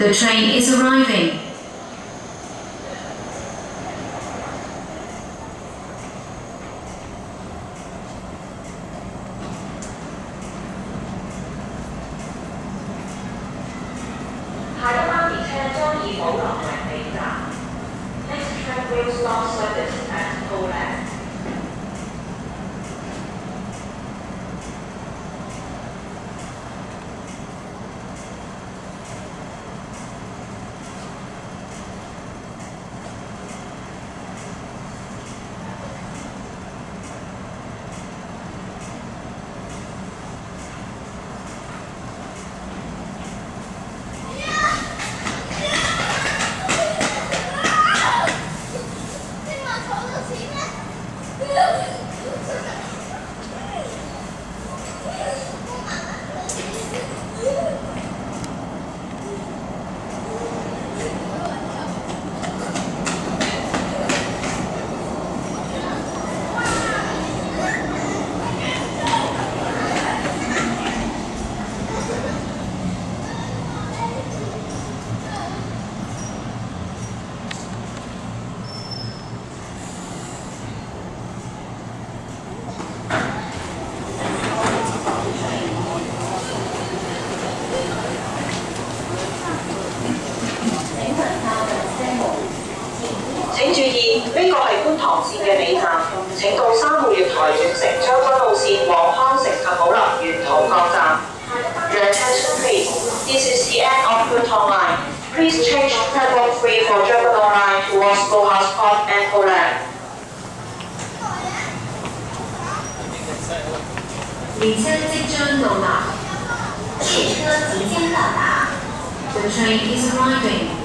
The train is arriving. 下一班列車將以保留為尾站。Next train will start service at Poland. 請注意，呢個係觀塘線嘅尾站，請到3號月台轉乘將軍澳線往康城及寶林沿途各站。Your attention please. This is the end of Putong Line. Please change platform 3 for Dragon Line towards Loha's Park and Poland. 列車即將到達，列車即將到達。The train is arriving.